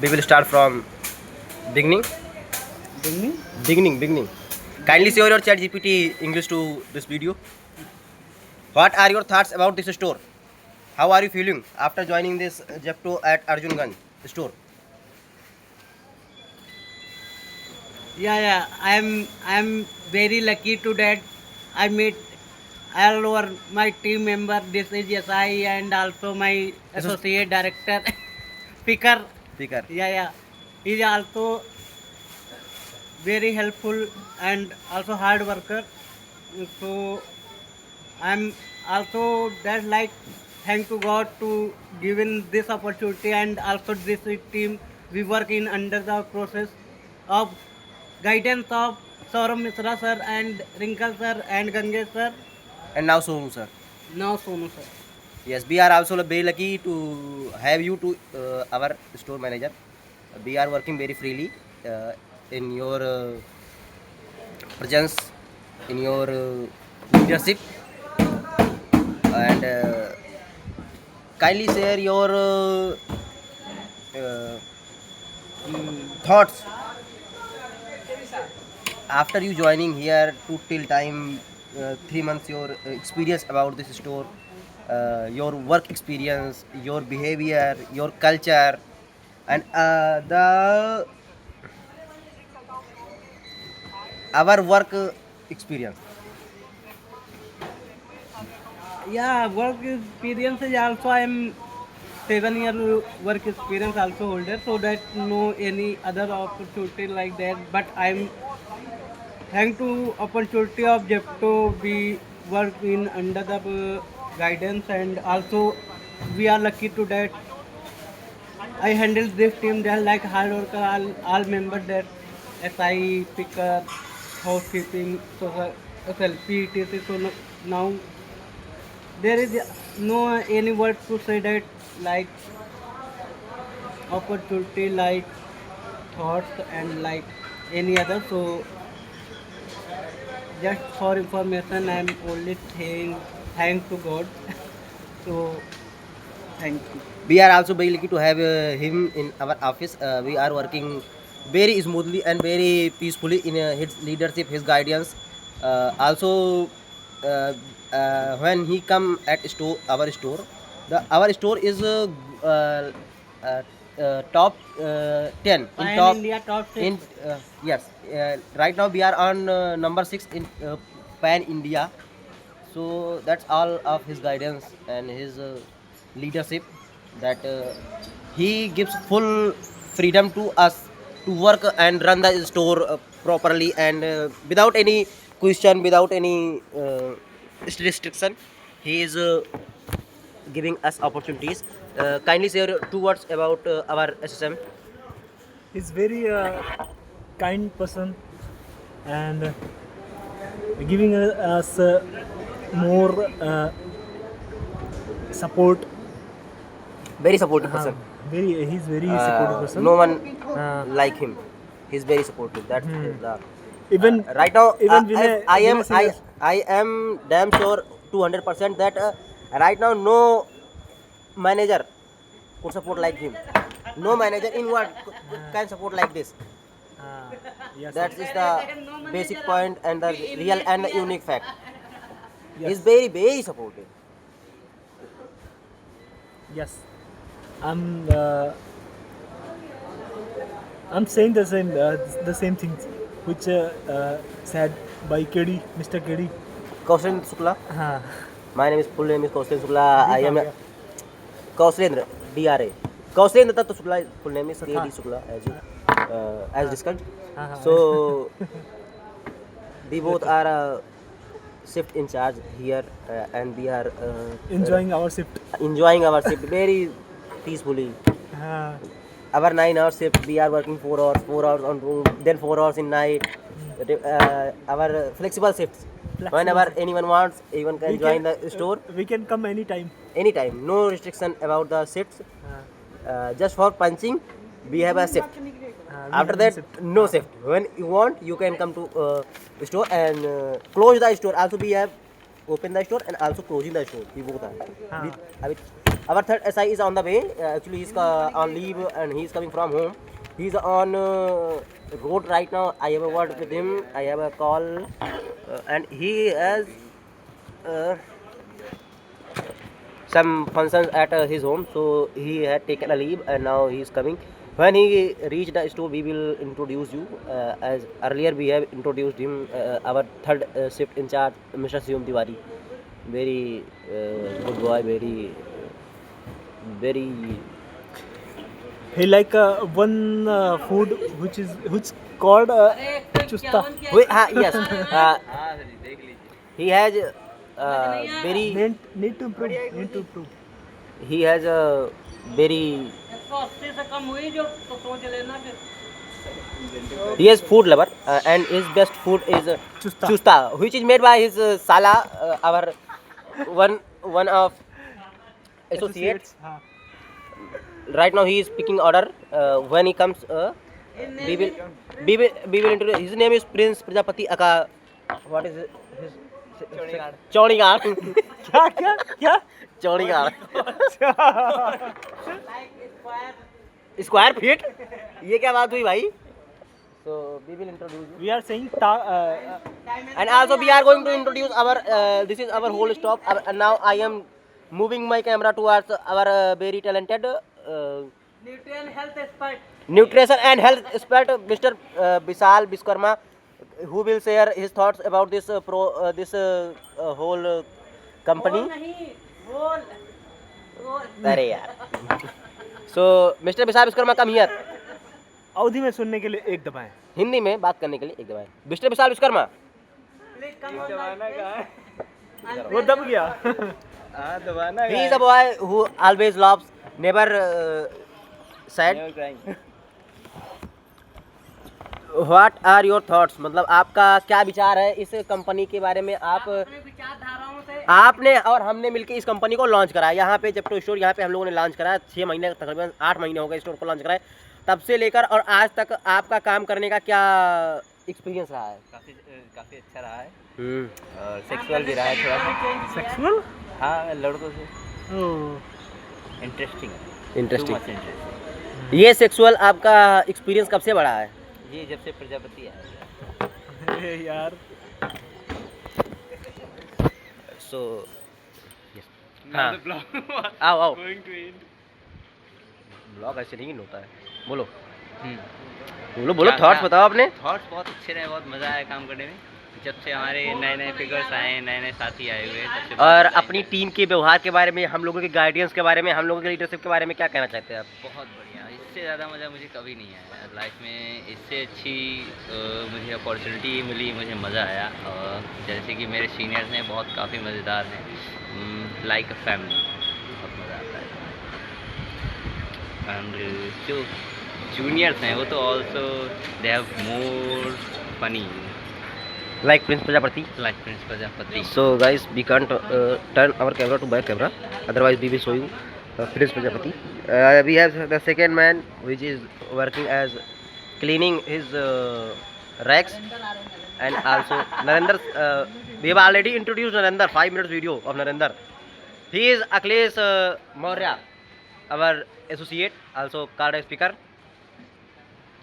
We will start from beginning. Beginning? Beginning. Kindly share your chat GPT English to this video. What are your thoughts about this store? How are you feeling after joining this Jepto at Arjunganj store? Yeah. I'm very lucky to that I met all over my team member. This is SI and also my This is associate director, Speaker. speaker. Yeah. He is also very helpful and also hard worker. So I'm also that like thank to God to given this opportunity and also this team we work in under the process of guidance of Saurabh Mishra sir and Wrinkle sir and Gangesh sir. And now Sonu sir. Now Sonu sir. Yes, we are also very lucky to have you to our store manager. We are working very freely in your presence, in your leadership, and kindly share your uh, thoughts after you joining here to till time 3 months your experience about this store, your work experience, your behavior, your culture, and the our work experience. Yeah, work experience is also I'm 7 year work experience also holder so that no any other opportunity like that but I'm thanks to opportunity of Jepto, we work in under the guidance and also we are lucky to that I handle this team. They are like hard worker. All members that SI picker, housekeeping, so SLP, etc. So now there is no any word to say that like opportunity, like thoughts and like any other. So just for information, I'm only thank to God. So thank you. We are also very lucky to have him in our office. We are working very smoothly and very peacefully in his leadership, his guidance. Also, uh, when he come at our store, our store is uh, uh, top 10 in Pan top India top six. in yes. Right now we are on number 6 in Pan India. So that's all of his guidance and his leadership, that he gives full freedom to us to work and run the store properly and without any question, without any restriction. He is giving us opportunities. Kindly share 2 words about our SSM. He's very kind person and giving us more support. Very supportive person. He's very supportive person. No one Uh, like him. He's very supportive. That is the even right now. even If I am damn sure 200% that right now no manager could support like him. No manager in what can support like this. yes, That is the basic point and the real and the unique fact. He's yes, very supportive. yes. I'm uh, I'm saying the same things which said by KD, Mr. KD. Kaushal Sukla. Uh, My name is full name is Kaushal Sukla. I am yeah. Kauslendra, DRA. Kauslendra Tattva Sukla, full name is KD Sukla, as discussed. So, we both are shift in charge here and we are Enjoying our shift. enjoying our shift very peacefully. Uh, Our 9 hour shift, we are working 4 hours on room, then 4 hours in night. Our flexible shifts. Flexible Whenever shift. anyone wants, anyone can we join can the store we can come anytime. anytime. No restriction about the shifts. Just for punching, we have a shift. We After have that, shift. no shift. When you want, you can come to the store and close the store. Also, we have open the store and also closing the store. We both are. Ah. With our third SI is on the way. Actually, he's on leave and he's coming from home. He's on road right now. I have a word with him. I have a call, and he has some functions at his home. So he had taken a leave, and now he is coming. When he reached the store, we will introduce you. As earlier, we have introduced him, our third shift in charge, Mr. Shivam Tiwari. Very good boy. Very. He like one food which called chusta. Yes. He has very. Need to improve. He has a very. 180 से कम हुई जो तो सोच लेना फिर He is food lover, and his best food is chusta, which is made by his Sala, our one of associates. Right now he is picking order. When he comes, we will introduce. His name is Prince Prajapati Aka. What is his? Chaudigar. क्या? Chaudigar. Square feet? ये क्या बात हुई भाई? So we will introduce you. We are saying And also we are going to introduce our. This is our whole stop. And now I am moving my camera towards our very talented nutrition and health expert, Mr. Vishal Biskarma, who will share his thoughts about this whole company. अरे यार. So Mr. Vishal Biskarma, come here. अवधि में सुनने के लिए एक दबाएं. हिंदी में बात करने के लिए एक दबाएं. Mr. Vishal Biskarma. वो दब गया. He is a boy who always laughs, never sad. What are your thoughts? मतलब आपका क्या विचार है इस कंपनी के बारे में? आपने और हमने मिलकर इस कंपनी को लॉन्च कराया. यहाँ पे जेप्टो स्टोर यहाँ पे हम लोगों ने लॉन्च कराया. 6 महीने तकरीबन 8 महीने हो गए स्टोर को लॉन्च कराए. तब से लेकर और आज तक आपका काम करने का क्या एक्सपीरियंस रहा है? काफ़ी अच्छा रहा है. और सेक्सुअल भी रहा है थोड़ा. सेक्सुअल? हाँ, लड़कों से इंटरेस्टिंग. ये सेक्सुअल आपका एक्सपीरियंस कब से बढ़ा है? ये जब से प्रजापति है यार. सो हाँ, आओ ब्लॉग ऐसे नहीं होता है. बोलो बोलो थॉट्स बताओ अपने. थॉट्स बहुत अच्छे रहे. बहुत मज़ा आया काम करने में. जब से हमारे नए नए फिगर्स आए, नए नए साथी आए हुए, तब से और अपनी टीम के व्यवहार के बारे में, हम लोगों के गाइडेंस के बारे में, हम लोगों के लीडरशिप के बारे में क्या कहना चाहते हैं आप? बहुत बढ़िया. इससे ज़्यादा मज़ा मुझे कभी नहीं आया लाइफ में. इससे अच्छी मुझे अपॉर्चुनिटी मिली. मुझे मज़ा आया. और जैसे कि मेरे सीनियर्स हैं, बहुत काफ़ी मज़ेदार हैं. Like a family. बहुत मज़ा आता है. एंड जो जूनियर्स हैं वो तो also they have more funny. Like Prince Prajapati. Like Prince Prajapati. So guys, we can't turn our camera to back camera. Otherwise, we will show you Prince Prajapati. We have the second man, which is working as cleaning his racks, and also Narendra. We have already introduced Narendra. 5 minutes video of Narendra. He is Akhilesh Maurya, our associate, also card speaker.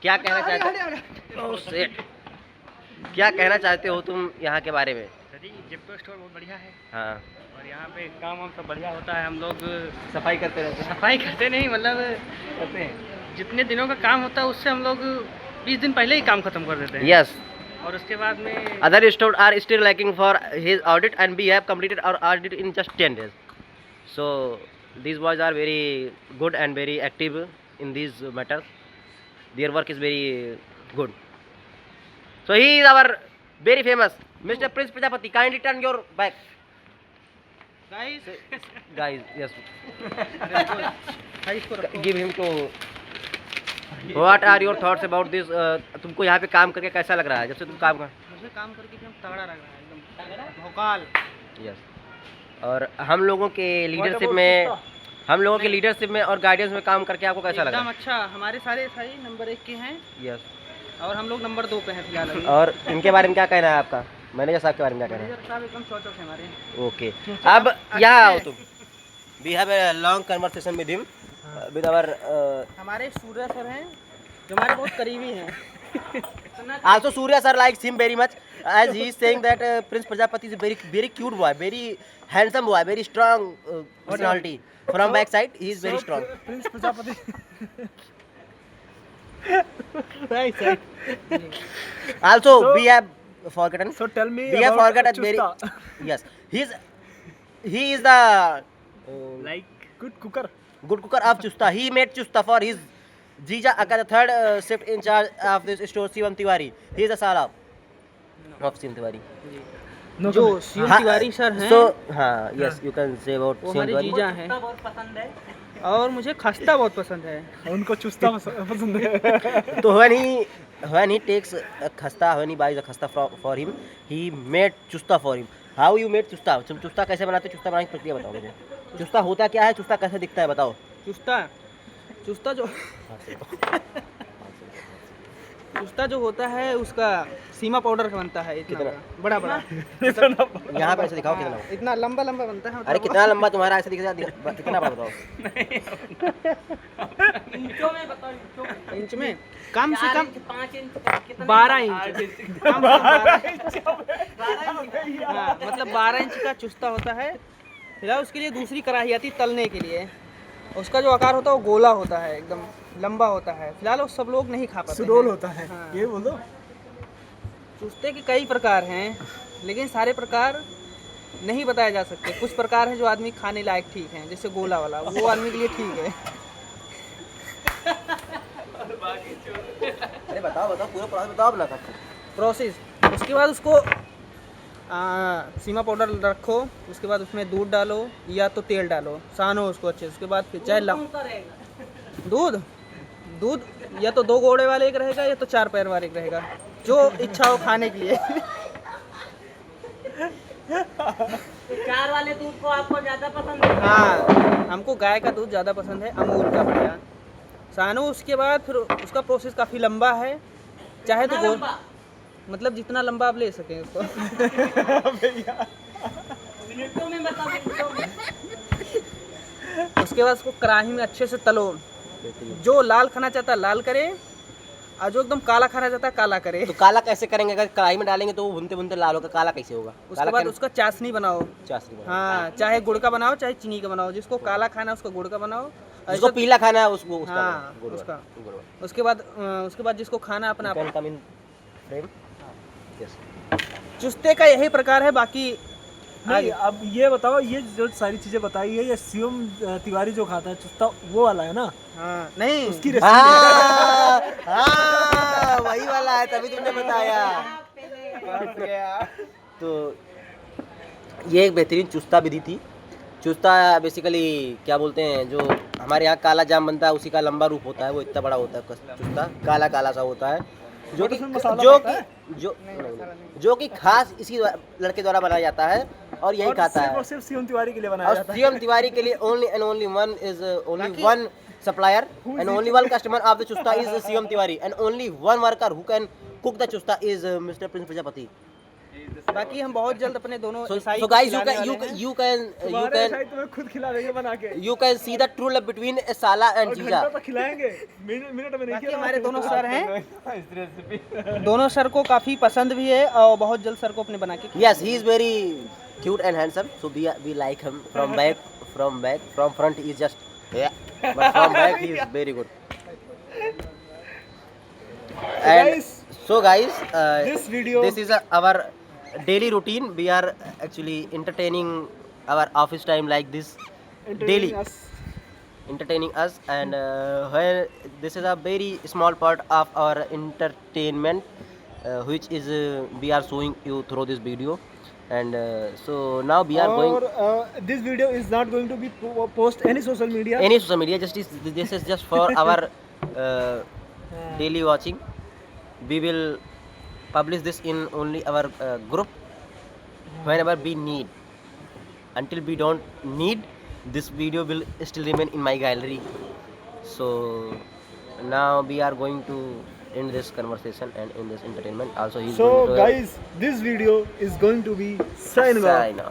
क्या कहना चाहते हो? क्या कहना चाहते हो तुम यहाँ के बारे में? सर, जेप्टो स्टोर बहुत बढ़िया है. हाँ. और यहाँ पे काम वाम सब बढ़िया होता है. हम लोग सफाई करते रहते हैं. सफाई करते नहीं, मतलब करते हैं. जितने दिनों का काम होता है उससे हम लोग 20 दिन पहले ही काम खत्म कर देते हैं. Yes. और उसके बाद में Other stores are still lacking for his audit, and we have completed our audit in just 10 days. So these boys are very good and very active in these matters. Their work is very good. So he is our very famous Mr. Prince Prajapati. Kindly turn your back. Guys, yes. Give him to. What are your thoughts about this? तुमको यहाँ पे काम करके कैसा लग रहा है? जब से तुम काम कर. मुझे काम करके एकदम तगड़ा लग रहा है. एकदम भोकाल. Yes. और हम लोगों के लीडरशिप में और गाइडेंस में काम करके आपको कैसा लगा? एकदम अच्छा. हमारे सारे सही नंबर 1 के हैं. यस. और हम लोग नंबर 2 पे हैं फिलहाल. और इनके बारे में क्या कहना है आपका? मैनेजर साहब के बारे में क्या कहना है? मैनेजर साहब एकदम चौचक है हमारे. ओके. अब यहाँ आओ तुम. We have a long conversation with him, with our. हमारे सूर्या सर हैं जो हमारे बहुत करीबी हैं. Also, Surya sir likes him very much, as he is saying that Prince Prajapati is a very cute boy, very handsome boy, very strong personality. From backside, he is very strong. Prince Prajapati. Right. Also, So- we have forgotten. So tell me We have about forgotten very. Chusta. Yes, he is the Like good cooker. good cooker of Chusta. He made Chusta for his Jija Akka, the third shift in charge of this store, Shivam Tiwari. He is the Salab of Shivam Tiwari. No जो comment. Shiv हाँ, Tiwari sir हैं So, हाँ, yes, you can say about वो Shivam हमारे Tiwari. जीजा हैं बहुत पसंद है. और मुझे खस्ता बहुत पसंद है. उनको चुस्ता पसंद है. So when he takes a khasta, when he buys a khasta for him, he made chusta for him. How you made chusta? तुम चुस्ता कैसे बनाते हो? चुस्ता बनाने की प्रक्रिया बताओ मुझे. चुस्ता होता क्या है? चुस्ता कैसे दिखता है बताओ. चुस्ता जो होता है उसका सीमा पाउडर का बनता है. इतना कितना? बड़ा यहाँ पे ऐसे दिखाओ कितना. इतना लंबा बनता है. अरे कितना लंबा तुम्हारा ऐसे दिखता है? कितना बड़ा बताओ. इंचों में बताओ. इंच में कम से कम 5 इंच 12 इंच. कम से कम 12 इंच. हाँ, मतलब 12 इंच का चुस्ता होता है. फिलहाल उसके लिए दूसरी कढ़ाई आती है तलने के लिए. उसका जो आकार होता है वो गोला होता है, एकदम लंबा होता है. फिलहाल वो सब लोग नहीं खा पाते. सुडोल होता है. हाँ. ये बोलो. चुस्ते के कई प्रकार हैं, लेकिन सारे प्रकार नहीं बताए जा सकते. कुछ प्रकार हैं जो आदमी खाने लायक ठीक हैं, जैसे गोला वाला, वो आदमी के लिए ठीक है. अरे बताओ पूरा प्रोसेस बताओ अपना. प्रोसेस उसके बाद उसको सीमा पाउडर रखो. उसके बाद उसमें दूध डालो या तो तेल डालो, सानो उसको अच्छे. उसके बाद फिर चाहे दूध या तो 2 घोड़े वाले एक रहेगा या तो 4 पैर वाले एक रहेगा, जो इच्छा हो खाने के लिए. 4 वाले दूध को आपको ज्यादा पसंद है. हाँ, हमको गाय का दूध ज़्यादा पसंद है, अमूल का बढ़िया. सानो उसके बाद फिर उसका प्रोसेस काफ़ी लंबा है. चाहे तो मतलब जितना लंबा आप ले सकें उसको. मिनटों में बताओ. मिनटों में. उसके बाद उसको कढ़ाई में अच्छे से तलो. जो लाल खाना चाहता है लाल करे, और जो एकदम काला खाना चाहता है काला करे. तो काला कैसे करेंगे? अगर कढ़ाई में डालेंगे तो वो भुनते भुनते लाल होगा. काला कैसे होगा? उसके बाद उसका चाशनी बनाओ. हाँ, चाहे गुड़ का बनाओ चाहे चीनी का बनाओ. जिसको काला खाना है उसको गुड़ का बनाओ. उसको पीला खाना है उसको उसका हाँ, बनाओ. उसका. गुड़. उसके बाद जिसको खाना अपना Can come in frame? Yes. चुस्ते का यही प्रकार है. बाकी नहीं, अब ये बताओ, ये जो सारी चीजें बताई है, ये शिवम तिवारी जो खाता है चुस्ता, वो वाला है ना? हाँ, नहीं उसकी हाँ, वही वाला है, तभी तुमने बताया. तो ये एक बेहतरीन चुस्ता विधि थी. चुस्ता बेसिकली क्या बोलते हैं, जो हमारे यहाँ काला जाम बनता है उसी का लंबा रूप होता है. वो इतना बड़ा होता है चुस्ता, काला काला सा होता है, जो कि खास इसी लड़के द्वारा बनाया जाता है और यही खाता है. और सिर्फ शिवम तिवारी के लिए बनाया और जाता है. शिवम तिवारी के लिए only and only one is only one supplier and only one customer of the chusta is Shivam Tiwari, and only one worker who can cook the chusta is Mr. Prince Prajapati. बाकी हम बहुत जल्द अपने दोनों So ईसाई guys, को खिलाने वाले हैं. तुम्हारे शायद तुम्हें खुद खिला देंगे बना के. you can see the true love between Sala and और Jija. घंटों तक खिलाएंगे, मिनट में नहीं. बाकी हमारे दोनों सर हैं. दोनों सर को काफ़ी पसंद भी है और बहुत जल्द सर को अपने बना के. Yes, he is very cute and handsome. So we like him from back, from front he is just but from back he is very good. And so guys, This video- this is our daily routine. We are actually entertaining our office time like this daily. Entertaining us, and where this is a very small part of our entertainment, which is we are showing you through this video. And so now we are going This video is not going to be post any social media. any social media. This is just for our daily watching. We will publish this in only our group whenever we need. Until we don't need, this video will still remain in my gallery. So now we are going to end this conversation and in this entertainment. Also, he's So going to guys, this video is going to be signing off. sign off.